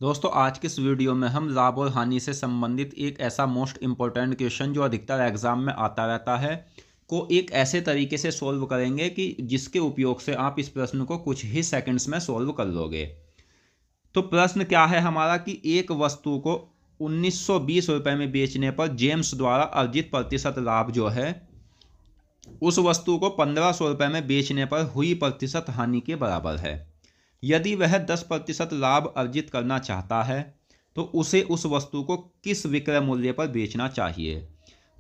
दोस्तों आज के इस वीडियो में हम लाभ और हानि से संबंधित एक ऐसा मोस्ट इम्पोर्टेंट क्वेश्चन जो अधिकतर एग्जाम में आता रहता है को एक ऐसे तरीके से सोल्व करेंगे कि जिसके उपयोग से आप इस प्रश्न को कुछ ही सेकंड्स में सोल्व कर लोगे। तो प्रश्न क्या है हमारा कि एक वस्तु को 1920 रुपए में बेचने पर जेम्स द्वारा अर्जित प्रतिशत लाभ जो है उस वस्तु को 1500 रुपए में बेचने पर हुई प्रतिशत हानि के बराबर है। यदि वह 10% लाभ अर्जित करना चाहता है तो उसे उस वस्तु को किस विक्रय मूल्य पर बेचना चाहिए।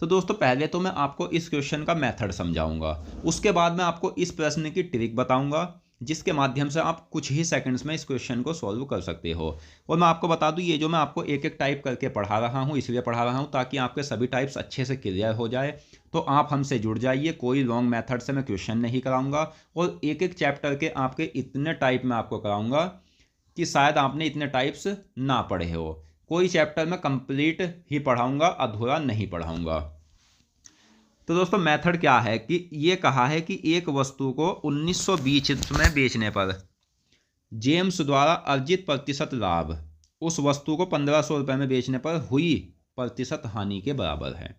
तो दोस्तों पहले तो मैं आपको इस क्वेश्चन का मेथड समझाऊंगा, उसके बाद मैं आपको इस प्रश्न की ट्रिक बताऊंगा जिसके माध्यम से आप कुछ ही सेकंड्स में इस क्वेश्चन को सॉल्व कर सकते हो। और मैं आपको बता दूं ये जो मैं आपको एक एक टाइप करके पढ़ा रहा हूं इसलिए पढ़ा रहा हूं ताकि आपके सभी टाइप्स अच्छे से क्लियर हो जाए। तो आप हमसे जुड़ जाइए, कोई लॉन्ग मेथड से मैं क्वेश्चन नहीं कराऊंगा और एक एक चैप्टर के आपके इतने टाइप में आपको कराऊंगा कि शायद आपने इतने टाइप्स ना पढ़े हो। कोई चैप्टर में कंप्लीट ही पढ़ाऊंगा, अधूरा नहीं पढ़ाऊंगा। तो दोस्तों मेथड क्या है कि ये कहा है कि एक वस्तु को 1920 में बेचने पर जेम्स द्वारा अर्जित प्रतिशत लाभ उस वस्तु को 1500 रुपये में बेचने पर हुई प्रतिशत हानि के बराबर है।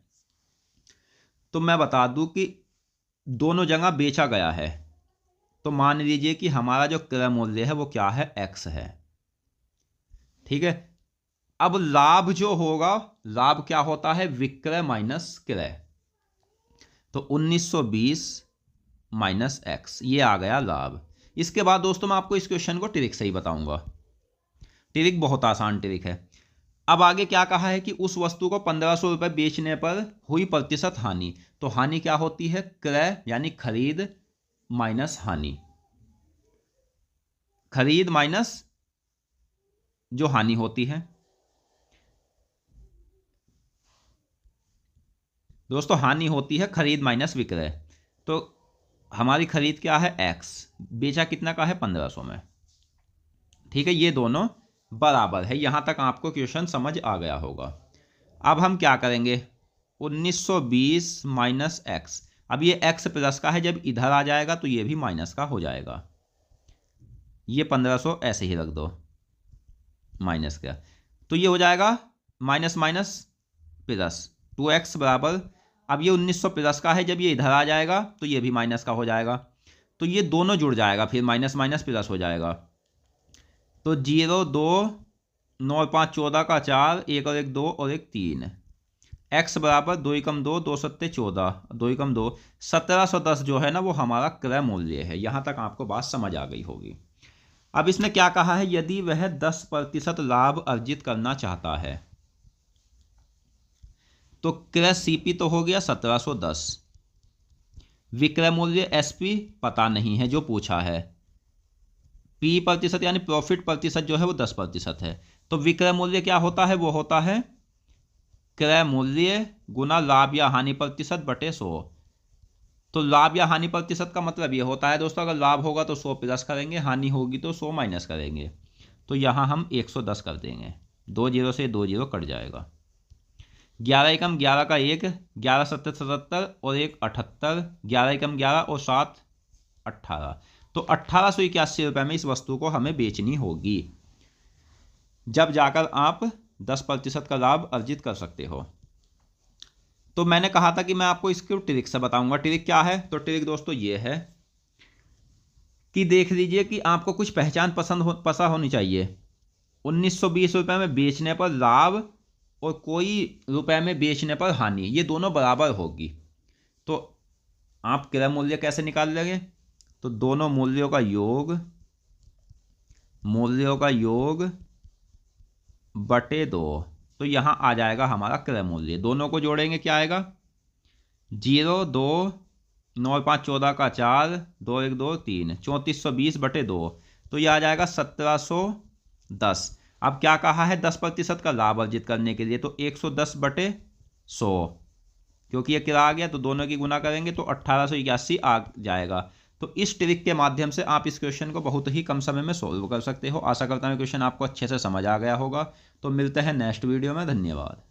तो मैं बता दूं कि दोनों जगह बेचा गया है, तो मान लीजिए कि हमारा जो क्रय मूल्य है वो क्या है, x है। ठीक है, अब लाभ जो होगा, लाभ क्या होता है, विक्रय माइनस क्रय। तो 1920 माइनस x ये आ गया लाभ। इसके बाद दोस्तों मैं आपको इस क्वेश्चन को ट्रिक से ही बताऊंगा। ट्रिक बहुत आसान ट्रिक है। अब आगे क्या कहा है कि उस वस्तु को 1500 रुपये बेचने पर हुई प्रतिशत हानि। तो हानि क्या होती है, क्रय यानी खरीद माइनस हानि, खरीद माइनस जो हानि होती है। दोस्तों हानि होती है खरीद माइनस विक्रय। तो हमारी खरीद क्या है, x, बेचा कितना का है, 1500 में। ठीक है, ये दोनों बराबर है। यहां तक आपको क्वेश्चन समझ आ गया होगा। अब हम क्या करेंगे, 1920 माइनस x। अब ये x प्लस का है, जब इधर आ जाएगा तो ये भी माइनस का हो जाएगा। ये 1500 ऐसे ही रख दो, माइनस का, तो ये हो जाएगा माइनस माइनस प्लस 2x बराबर। अब ये 1900 प्लस का है, जब ये इधर आ जाएगा तो ये भी माइनस का हो जाएगा। तो ये दोनों जुड़ जाएगा, फिर माइनस माइनस प्लस हो जाएगा। तो 0 2 9 और 5 14 का 4, 1 और 1 2 और 1 3, x बराबर 2 एकम 2, 2 सत्ते 14, 2 एकम 2, 1710 जो है ना वो हमारा क्रय मूल्य है। यहां तक आपको बात समझ आ गई होगी। अब इसमें क्या कहा है, यदि वह 10% लाभ अर्जित करना चाहता है तो क्रय सीपी तो हो गया 1710, विक्रय मूल्य एसपी पता नहीं है जो पूछा है, पी प्रतिशत यानी प्रॉफिट प्रतिशत जो है वो 10% है। तो विक्रय मूल्य क्या होता है, वो होता है क्रय मूल्य गुना लाभ या हानि प्रतिशत बटे 100। तो लाभ या हानि प्रतिशत का मतलब ये होता है दोस्तों, अगर लाभ होगा तो 100 प्लस करेंगे, हानि होगी तो 100 माइनस करेंगे। तो यहां हम 110 कर देंगे, 2 जीरो से 2 जीरो कट जाएगा। 11 एकम 11 का 1, 11 सत्तर 77 और 1 78, 11 एकम 11 और 7 18। तो 1881 रुपये में इस वस्तु को हमें बेचनी होगी, जब जाकर आप 10% का लाभ अर्जित कर सकते हो। तो मैंने कहा था कि मैं आपको इसको ट्रिक से बताऊंगा। ट्रिक क्या है, तो ट्रिक दोस्तों ये है कि देख लीजिए कि आपको कुछ पहचान पता होनी चाहिए। 1920 रुपये में बेचने पर लाभ और कोई रुपए में बेचने पर हानि, ये दोनों बराबर होगी। तो आप क्रय मूल्य कैसे निकाल लेंगे, तो दोनों मूल्यों का योग बटे 2। तो यहां आ जाएगा हमारा क्रय मूल्य। दोनों को जोड़ेंगे क्या आएगा, 0 2 9 और 5 14 का 4, 2 1 2 3, 3420 बटे 2। तो यह आ जाएगा 1710। अब क्या कहा है, 10% का लाभ अर्जित करने के लिए, तो 110 बटे 100, क्योंकि ये किराया आ गया तो दोनों की गुना करेंगे तो 1881 आ जाएगा। तो इस ट्रिक के माध्यम से आप इस क्वेश्चन को बहुत ही कम समय में सोल्व कर सकते हो। आशा करता हूँ क्वेश्चन आपको अच्छे से समझ आ गया होगा। तो मिलते हैं नेक्स्ट वीडियो में, धन्यवाद।